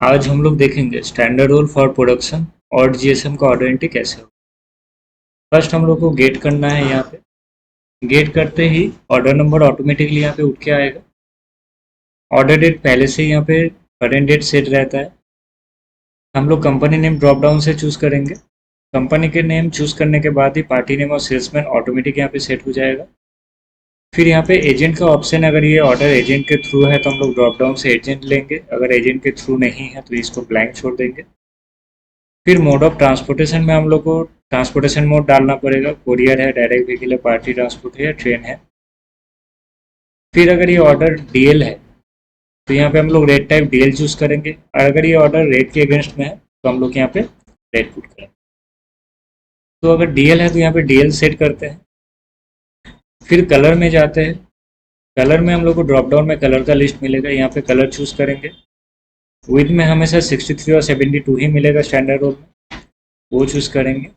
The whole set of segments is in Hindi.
आज हम लोग देखेंगे स्टैंडर्ड रोल फॉर प्रोडक्शन और जीएसएम का ऑर्डर एंट्री कैसे हो। फर्स्ट हम लोग को गेट करना है। यहाँ पे गेट करते ही ऑर्डर नंबर ऑटोमेटिकली यहाँ पे उठ के आएगा। ऑर्डर डेट पहले से ही यहाँ पे करंट डेट सेट रहता है। हम लोग कंपनी नेम ड्रॉप डाउन से चूज करेंगे। कंपनी के नेम चूज करने के बाद ही पार्टी नेम और सेल्समैन ऑटोमेटिक यहाँ पे सेट हो जाएगा। फिर यहाँ पे एजेंट का ऑप्शन है। अगर ये ऑर्डर एजेंट के थ्रू है तो हम लोग ड्रॉप डाउन से एजेंट लेंगे, अगर एजेंट के थ्रू नहीं है तो इसको ब्लैंक छोड़ देंगे। फिर मोड ऑफ ट्रांसपोर्टेशन में हम लोग को ट्रांसपोर्टेशन मोड डालना पड़ेगा। कोरियर है, डायरेक्ट व्हीकल है, पार्टी ट्रांसपोर्ट है या ट्रेन है। फिर अगर ये ऑर्डर डीएल है तो यहाँ पे हम लोग रेट टाइप डीएल चूज करेंगे, और अगर ये ऑर्डर रेट के अगेंस्ट में है तो हम लोग यहाँ पे रेट पुट करेंगे। तो अगर डीएल है तो यहाँ पे डीएल सेट करते हैं। फिर कलर में जाते हैं। कलर में हम लोग को ड्रॉप डाउन में कलर का लिस्ट मिलेगा, यहाँ पे कलर चूज करेंगे। विथ में हमेशा 63 और 72 ही मिलेगा स्टैंडर्ड रोल में, वो चूज करेंगे।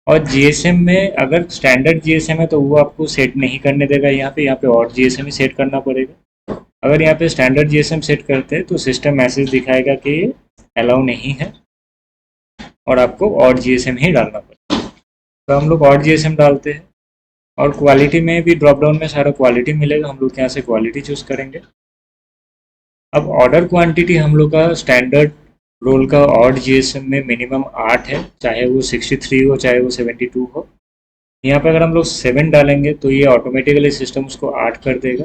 और जीएसएम में अगर स्टैंडर्ड जीएसएम है तो वो आपको सेट नहीं करने देगा। यहाँ पे और जीएसएम ही सेट करना पड़ेगा। अगर यहाँ पे स्टैंडर्ड जीएसएम सेट करते हैं तो सिस्टम मैसेज दिखाएगा कि ये अलाउ नहीं है और आपको और जीएसएम ही डालना पड़ेगा। तो हम लोग और जीएसएम डालते हैं। और क्वालिटी में भी ड्रॉप डाउन में सारा क्वालिटी मिलेगा, हम लोग यहाँ से क्वालिटी चूज करेंगे। अब ऑर्डर क्वांटिटी हम लोग का स्टैंडर्ड रोल का ऑड जीएसएम में मिनिमम 8 है, चाहे वो 63 हो चाहे वो 72 हो। यहाँ पे अगर हम लोग 7 डालेंगे तो ये ऑटोमेटिकली सिस्टम उसको 8 कर देगा।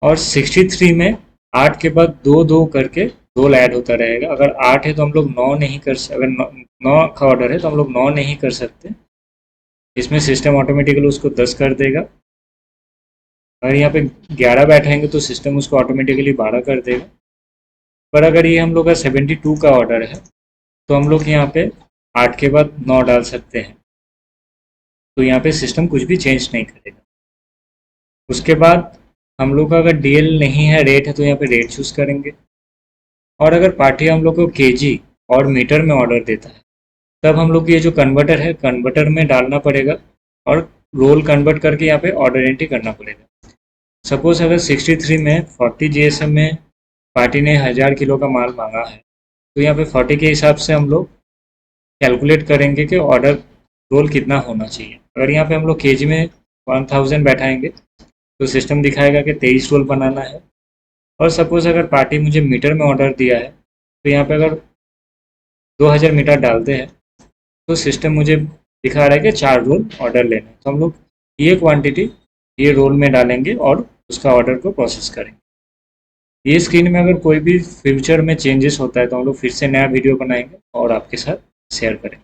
और 63 में 8 के बाद 2 करके रोल ऐड होता रहेगा। अगर 8 है तो हम लोग 9 नहीं कर सकते, अगर 9 का ऑर्डर है तो हम लोग 9 नहीं कर सकते। इसमें सिस्टम ऑटोमेटिकली उसको 10 कर देगा। अगर यहाँ पे 11 बैठाएंगे तो सिस्टम उसको ऑटोमेटिकली 12 कर देगा। पर अगर ये हम लोग का 72 का ऑर्डर है तो हम लोग यहाँ पे 8 के बाद 9 डाल सकते हैं, तो यहाँ पे सिस्टम कुछ भी चेंज नहीं करेगा। उसके बाद हम लोग का अगर डीएल नहीं है, रेट है, तो यहाँ पे रेट चूज करेंगे। और अगर पार्टी हम लोग को केजी और मीटर में ऑर्डर देता है तब हम लोग को ये जो कन्वर्टर है कन्वर्टर में डालना पड़ेगा और रोल कन्वर्ट करके यहाँ पे ऑर्डर एंट्री करना पड़ेगा। सपोज अगर 63 में 40 जीएसएम में पार्टी ने 1000 किलो का माल मांगा है तो यहाँ पे 40 के हिसाब से हम लोग कैलकुलेट करेंगे कि ऑर्डर रोल कितना होना चाहिए। अगर यहाँ पे हम लोग केजी में 1000 बैठाएंगे तो सिस्टम दिखाएगा कि 23 रोल बनाना है। और सपोज अगर पार्टी मुझे मीटर में ऑर्डर दिया है तो यहाँ पे अगर 2000 मीटर डालते हैं तो सिस्टम मुझे दिखा रहा है कि 4 रोल ऑर्डर लेना है। तो हम लोग ये क्वांटिटी ये रोल में डालेंगे और उसका ऑर्डर को प्रोसेस करेंगे। ये स्क्रीन में अगर कोई भी फ्यूचर में चेंजेस होता है तो हम लोग फिर से नया वीडियो बनाएंगे और आपके साथ शेयर करेंगे।